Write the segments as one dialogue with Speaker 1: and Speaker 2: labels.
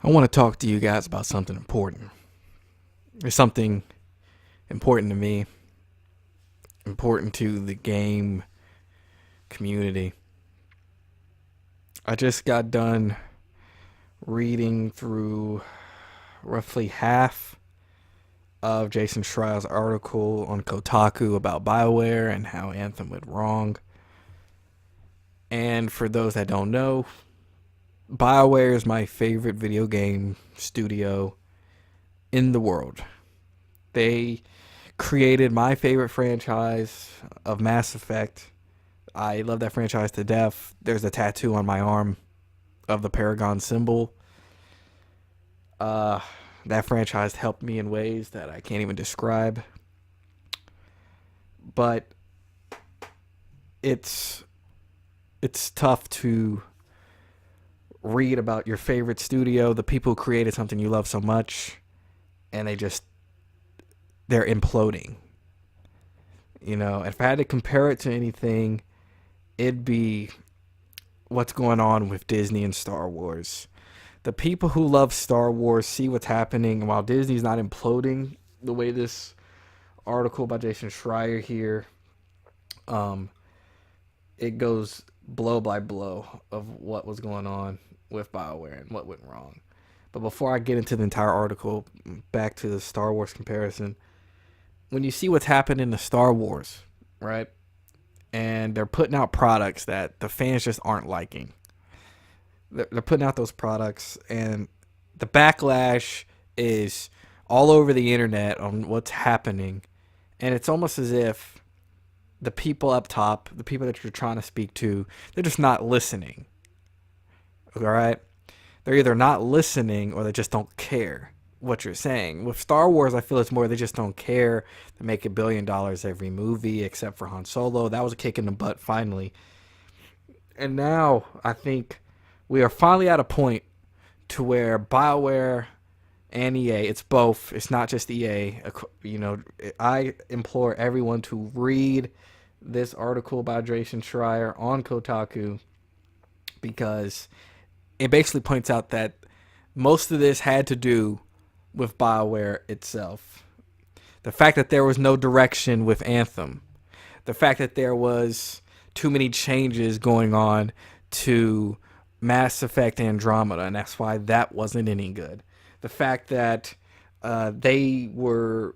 Speaker 1: I want to talk to you guys about something important. It's something important to me, important to the game community. I just got done reading through roughly half of Jason Schreier's article on Kotaku about Bioware and how Anthem went wrong. And for those that don't know, Bioware is my favorite video game studio in the world. They created my favorite franchise of Mass Effect. I love that franchise to death. There's a tattoo on my arm of the Paragon symbol. That franchise helped me in ways that I can't even describe. But it's tough to read about your favorite studio, the people who created something you love so much, and they're imploding. You know, if I had to compare it to anything, it'd be what's going on with Disney and Star Wars. The people who love Star Wars see what's happening, and while Disney's not imploding the way this article by Jason Schreier here, it goes blow by blow of what was going on with Bioware and what went wrong. But before I get into the entire article, back to the Star Wars comparison, when you see what's happened in the Star Wars, right, and they're putting out products that the fans just aren't liking, they're putting out those products, and the backlash is all over the internet on what's happening, and it's almost as if the people up top, the people that you're trying to speak to, they're just not listening. All right? They're either not listening or they just don't care what you're saying. With Star Wars, I feel it's more they just don't care. They make $1 billion every movie except for Han Solo. That was a kick in the butt finally. And now I think we are finally at a point to where Bioware and EA, it's both. It's not just EA. You know, I implore everyone to read this article by Jason Schreier on Kotaku, because it basically points out that most of this had to do with Bioware itself. The fact that there was no direction with Anthem. The fact that there was too many changes going on to Mass Effect Andromeda, and that's why that wasn't any good. The fact that they were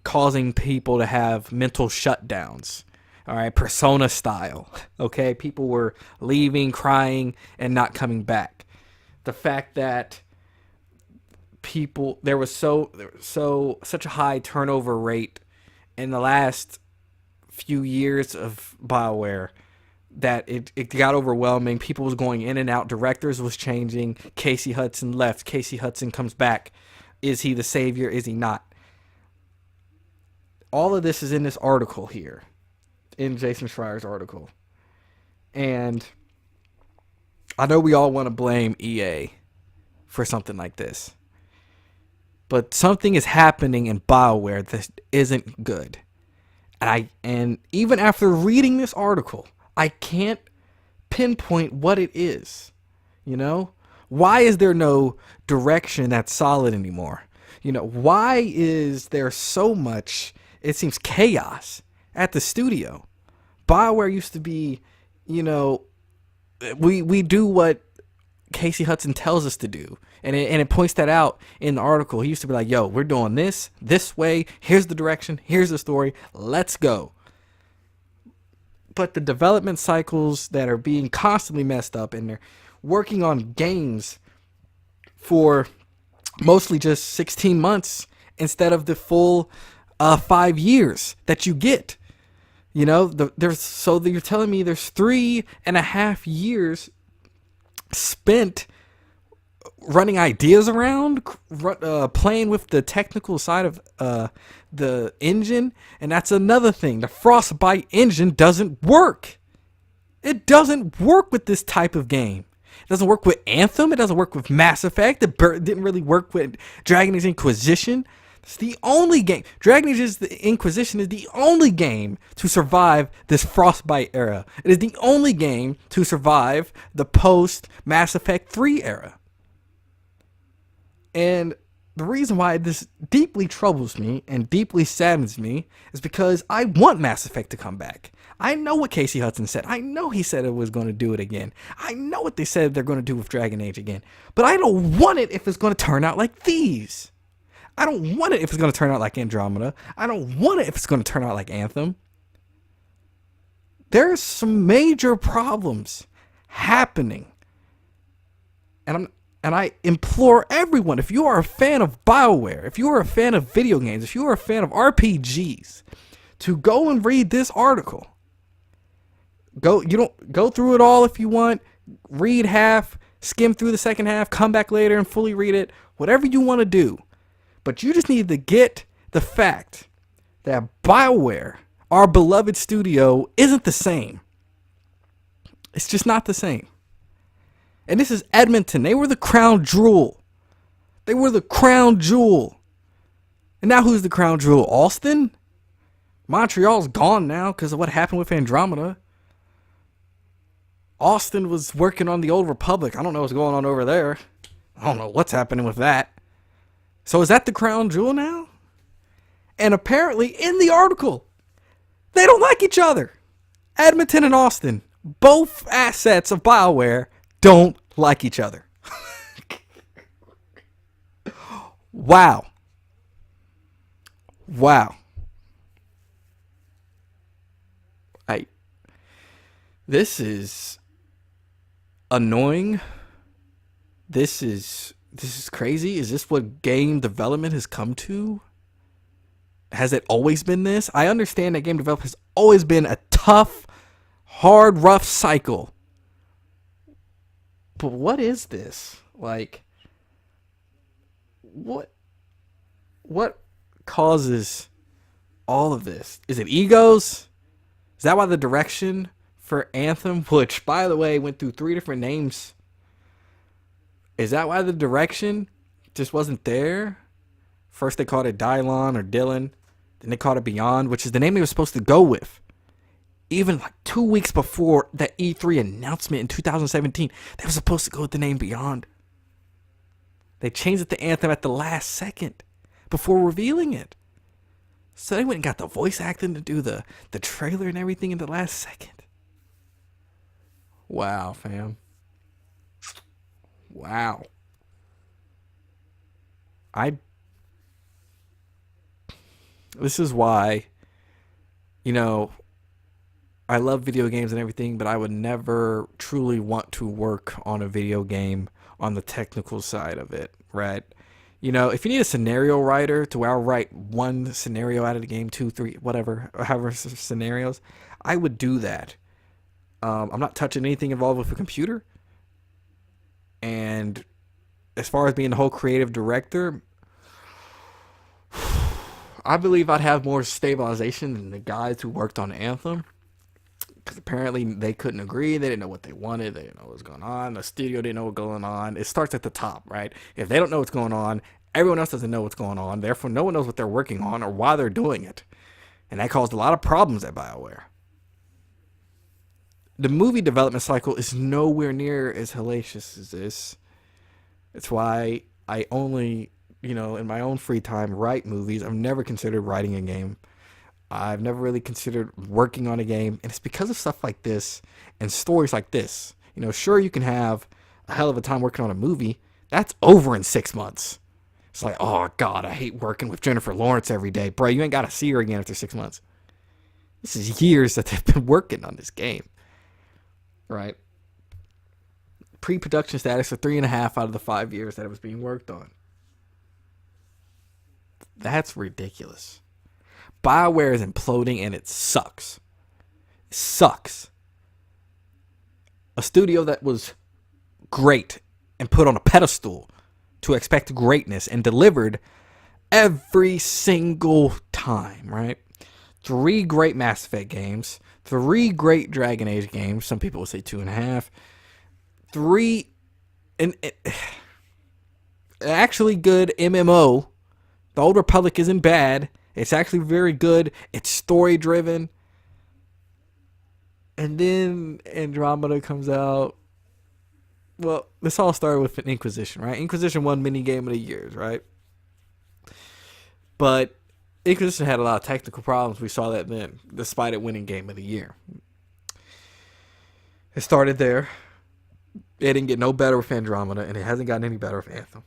Speaker 1: causing people to have mental shutdowns. All right, Persona style. Okay, people were leaving, crying, and not coming back. The fact that there was such a high turnover rate in the last few years of BioWare that it got overwhelming. People was going in and out. Directors was changing. Casey Hudson left. Casey Hudson comes back. Is he the savior? Is he not? All of this is in this article here, in Jason Schreier's article. And I know we all want to blame EA for something like this, but something is happening in BioWare that isn't good. And even after reading this article, I can't pinpoint what it is. You know? Why is there no direction that's solid anymore? You know, why is there so much, it seems, chaos at the studio? BioWare used to be, you know, we do what Casey Hudson tells us to do. And it points that out in the article. He used to be like, yo, we're doing this way. Here's the direction. Here's the story. Let's go. But the development cycles that are being constantly messed up, and they're working on games for mostly just 16 months instead of the full 5 years that you get. You know, you're telling me there's 3.5 years spent running ideas around, playing with the technical side of the engine, and that's another thing. The Frostbite engine doesn't work. It doesn't work with this type of game. It doesn't work with Anthem. It doesn't work with Mass Effect. It didn't really work with Dragon Age Inquisition. It's the only game. Dragon Age Inquisition is the only game to survive this Frostbite era. It is the only game to survive the post Mass Effect 3 era. And the reason why this deeply troubles me and deeply saddens me is because I want Mass Effect to come back. I know what Casey Hudson said. I know he said it was going to do it again. I know what they said they're going to do with Dragon Age again. But I don't want it if it's going to turn out like these. I don't want it if it's going to turn out like Andromeda. I don't want it if it's going to turn out like Anthem. There's some major problems happening. And I implore everyone, if you are a fan of Bioware, if you are a fan of video games, if you are a fan of RPGs, to go and read this article. Go through it all if you want. Read half, skim through the second half, come back later and fully read it. Whatever you want to do. But you just need to get the fact that Bioware, our beloved studio, isn't the same. It's just not the same. And this is Edmonton. They were the crown jewel. They were the crown jewel. And now who's the crown jewel? Austin? Montreal's gone now because of what happened with Andromeda. Austin was working on the Old Republic. I don't know what's going on over there. I don't know what's happening with that. So is that the crown jewel now? And apparently in the article, they don't like each other. Edmonton and Austin, both assets of Bioware, don't like each other. Wow. This is annoying. This is crazy. Is this what game development has come to? Has it always been this? I understand that game development has always been a tough, hard, rough cycle. But what is this? Like, what causes all of this? Is it egos? Is that why the direction for Anthem, which, by the way, went through 3 different names, is that why the direction just wasn't there? First they called it Dylon or Dylan. Then they called it Beyond, which is the name they were supposed to go with. Even like 2 weeks before that E3 announcement in 2017, they were supposed to go with the name Beyond. They changed it to Anthem at the last second before revealing it. So they went and got the voice acting to do the trailer and everything in the last second. Wow, fam. Wow. This is why, I love video games and everything, but I would never truly want to work on a video game on the technical side of it, right? If you need a scenario writer to where I'll write one scenario out of the game, 2, 3, whatever, however scenarios, I would do that. I'm not touching anything involved with a computer. And as far as being the whole creative director, I believe I'd have more stabilization than the guys who worked on Anthem. Because apparently they couldn't agree. They didn't know what they wanted. They didn't know what was going on. The studio didn't know what was going on. It starts at the top, right? If they don't know what's going on, everyone else doesn't know what's going on. Therefore, no one knows what they're working on or why they're doing it. And that caused a lot of problems at Bioware. The movie development cycle is nowhere near as hellacious as this. It's why I only, in my own free time, write movies. I've never considered writing a game. I've never really considered working on a game. And it's because of stuff like this and stories like this. Sure, you can have a hell of a time working on a movie. That's over in 6 months. It's like, oh, God, I hate working with Jennifer Lawrence every day. Bro, you ain't got to see her again after 6 months. This is years that they've been working on this game. Right? Pre-production status for 3.5 out of the 5 years that it was being worked on. That's ridiculous. BioWare is imploding and it sucks. It sucks. A studio that was great and put on a pedestal to expect greatness and delivered every single time, right? 3 great Mass Effect games, 3 great Dragon Age games. Some people would say 2.5. 3 and actually good MMO. The Old Republic isn't bad. It's actually very good. It's story driven. And then Andromeda comes out. Well, this all started with an Inquisition, right? Inquisition won mini game of the years, right? But Inquisition had a lot of technical problems. We saw that then, despite it winning game of the year. It started there. It didn't get no better with Andromeda, and it hasn't gotten any better with Anthem.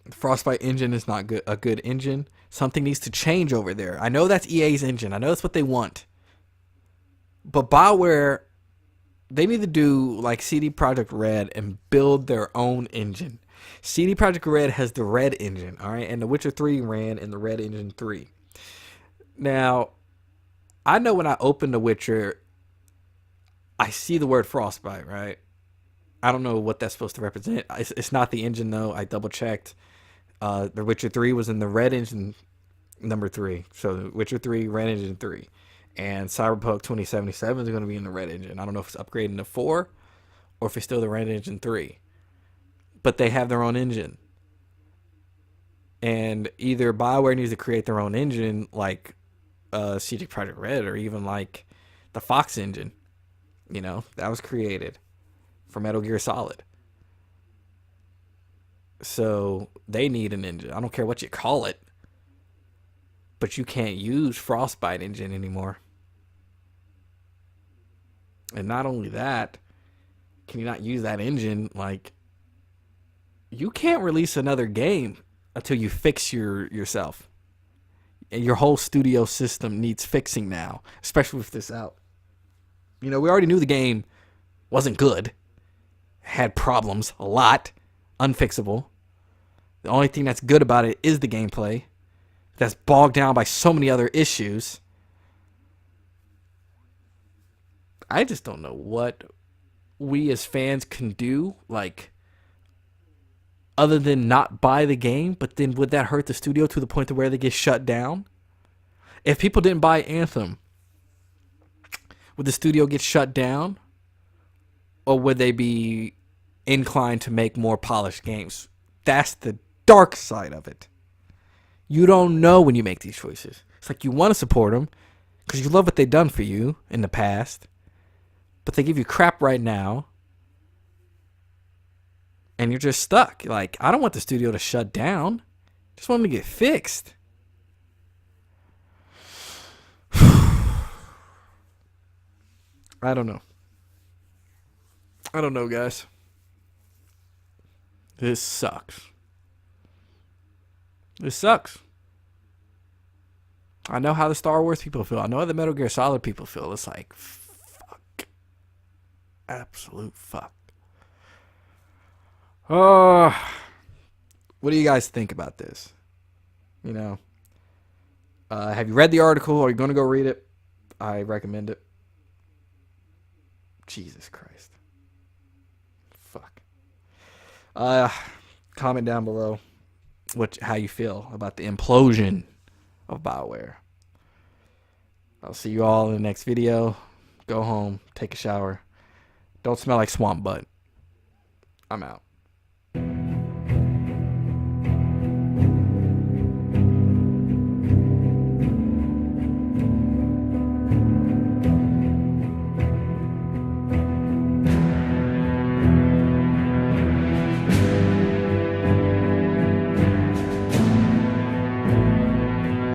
Speaker 1: The Frostbite engine is not good. A good engine. Something needs to change over there. I know that's EA's engine. I know that's what they want. But Bioware, they need to do like CD Projekt Red and build their own engine. CD Projekt Red has the Red engine, all right? And The Witcher 3 ran in the Red engine 3. Now, I know when I open The Witcher, I see the word Frostbite, right? I don't know what that's supposed to represent. It's not the engine, though. I double-checked. The Witcher 3 was in the Red engine number 3. So The Witcher 3, Red engine 3. And Cyberpunk 2077 is going to be in the Red engine. I don't know if it's upgrading to 4 or if it's still the Red engine 3. But they have their own engine. And either Bioware needs to create their own engine like CD Projekt Red or even like the Fox engine. You know, that was created for Metal Gear Solid. So they need an engine. I don't care what you call it. But you can't use Frostbite engine anymore. And not only that, can you not use that engine? Like, you can't release another game until you fix yourself. And your whole studio system needs fixing now, especially with this out. You know, we already knew the game wasn't good. Had problems, a lot, unfixable. The only thing that's good about it is the gameplay. That's bogged down by so many other issues. I just don't know what we as fans can do, like, other than not buy the game. But then would that hurt the studio to the point to where they get shut down? If people didn't buy Anthem, would the studio get shut down? Or would they be inclined to make more polished games? That's the dark side of it. You don't know when you make these choices. It's like you want to support them because you love what they've done for you in the past. But they give you crap right now. And you're just stuck. Like, I don't want the studio to shut down. Just want them to get fixed. I don't know. I don't know, guys. This sucks. This sucks. I know how the Star Wars people feel. I know how the Metal Gear Solid people feel. It's like, fuck. Absolute fuck. What do you guys think about this? You know, have you read the article? Are you going to go read it? I recommend it. Jesus Christ. Fuck. Comment down below how you feel about the implosion of Bioware. I'll see you all in the next video. Go home, take a shower. Don't smell like swamp butt. I'm out.